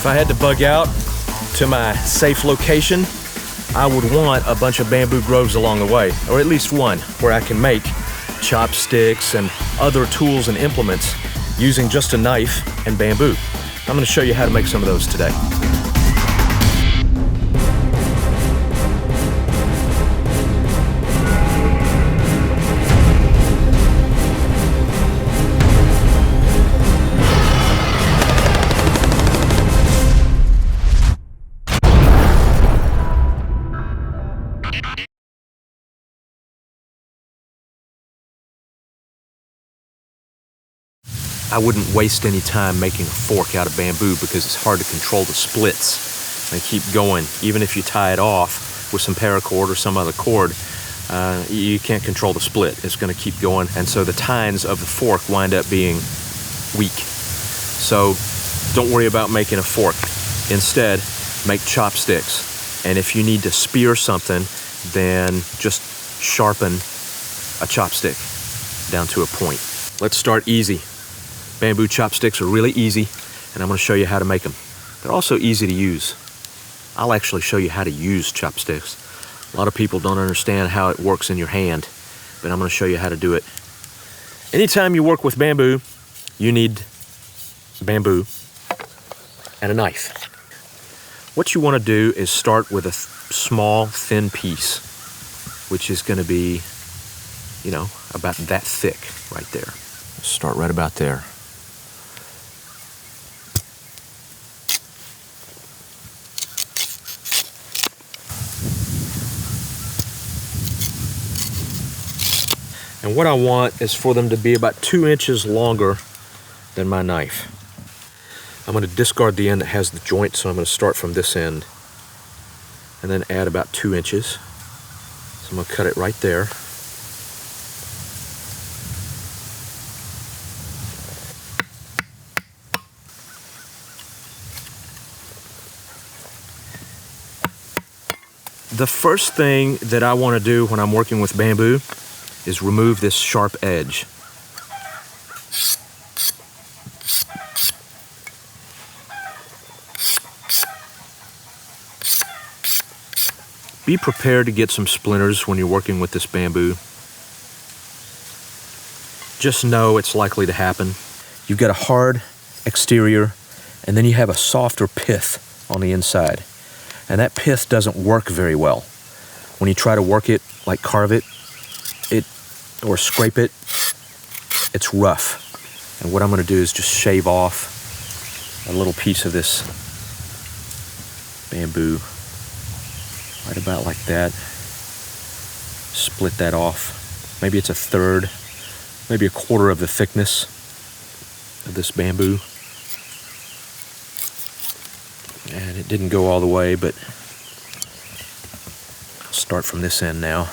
I had to bug out to my safe location, I would want a bunch of bamboo groves along the way, or at least one, where I can make chopsticks and other tools and implements using just a knife and bamboo. I'm going to show you how to make some of those today. I wouldn't waste any time making a fork out of bamboo because it's hard to control the splits and keep going. Even if you tie it off with some paracord or some other cord, you can't control the split. It's going to keep going, and so the tines of the fork wind up being weak. So don't worry about making a fork. Instead, make chopsticks. And if you need to spear something, then just sharpen a chopstick down to a point. Let's start easy. Bamboo chopsticks are really easy, and I'm going to show you how to make them. They're also easy to use. I'll actually show you how to use chopsticks. A lot of people don't understand how it works in your hand, but I'm going to show you how to do it. Anytime you work with bamboo, you need bamboo and a knife. What you want to do is start with a small, thin piece, which is going to be, about that thick right there. Start right about there. And what I want is for them to be about 2 inches longer than my knife. I'm going to discard the end that has the joint, so I'm going to start from this end and then add about 2 inches. So I'm going to cut it right there. The first thing that I want to do when I'm working with bamboo is remove this sharp edge. Be prepared to get some splinters when you're working with this bamboo. Just know it's likely to happen. You've got a hard exterior, and then you have a softer pith on the inside. And that pith doesn't work very well. When you try to work it, like carve it, or scrape it, it's rough. And what I'm going to do is just shave off a little piece of this bamboo, right about like that. Split that off. Maybe it's a third, maybe a quarter of the thickness of this bamboo. And it didn't go all the way, but I'll start from this end now.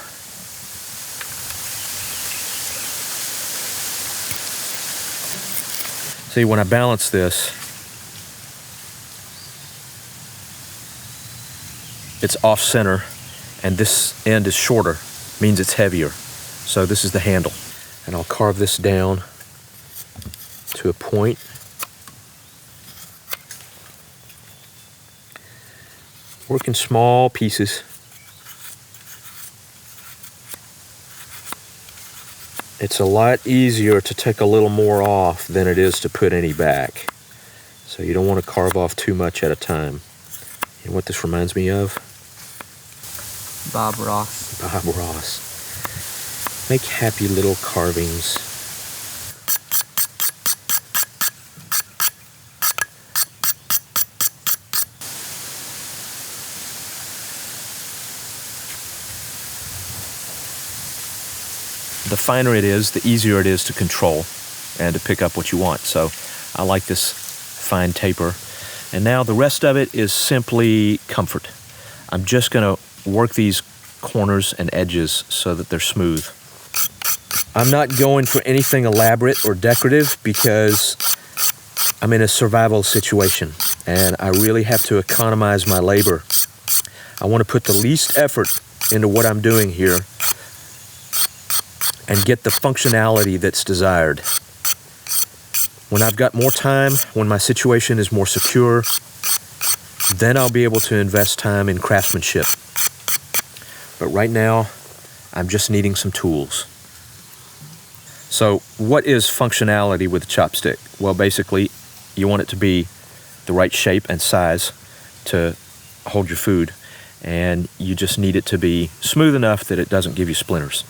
See, when I balance this, it's off center, and this end is shorter, means it's heavier. So this is the handle. And I'll carve this down to a point. Work in small pieces. It's a lot easier to take a little more off than it is to put any back. So you don't want to carve off too much at a time. You know what this reminds me of? Bob Ross. Bob Ross. Make happy little carvings. The finer it is, the easier it is to control and to pick up what you want. So I like this fine taper. And now the rest of it is simply comfort. I'm just going to work these corners and edges so that they're smooth. I'm not going for anything elaborate or decorative because I'm in a survival situation and I really have to economize my labor. I want to put the least effort into what I'm doing here and get the functionality that's desired. When I've got more time, when my situation is more secure, Then I'll be able to invest time in craftsmanship. But right now, I'm just needing some tools. So what is functionality with a chopstick? Well, basically, you want it to be the right shape and size to hold your food, and you just need it to be smooth enough that it doesn't give you splinters.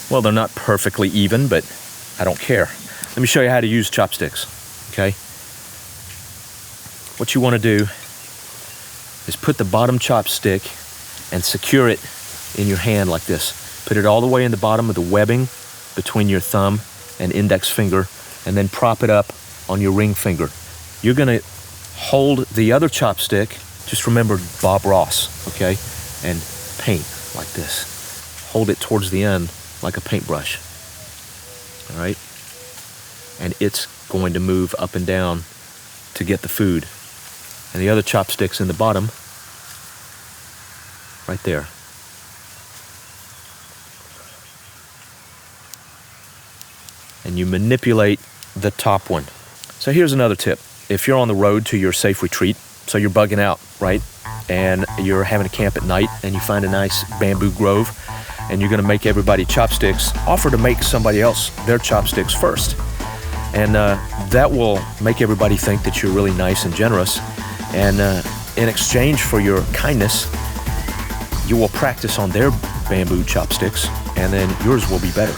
Well, they're not perfectly even, but I don't care. Let me show you how to use chopsticks, okay? What you want to do is put the bottom chopstick and secure it in your hand like this. Put it all the way in the bottom of the webbing between your thumb and index finger, and then prop it up on your ring finger. You're going to hold the other chopstick, just remember Bob Ross, okay? And paint like this. Hold it towards the end like a paintbrush, all right? And it's going to move up and down to get the food. And the other chopstick's in the bottom, right there. And you manipulate the top one. So here's another tip. If you're on the road to your safe retreat, so you're bugging out, right? And you're having a camp at night and you find a nice bamboo grove and you're gonna make everybody chopsticks, offer to make somebody else their chopsticks first. And that will make everybody think that you're really nice and generous. And in exchange for your kindness, you will practice on their bamboo chopsticks and then yours will be better.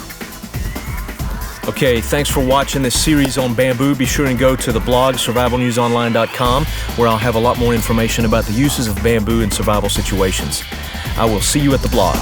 Okay, thanks for watching this series on bamboo. Be sure and go to the blog, survivalnewsonline.com, where I'll have a lot more information about the uses of bamboo in survival situations. I will see you at the blog.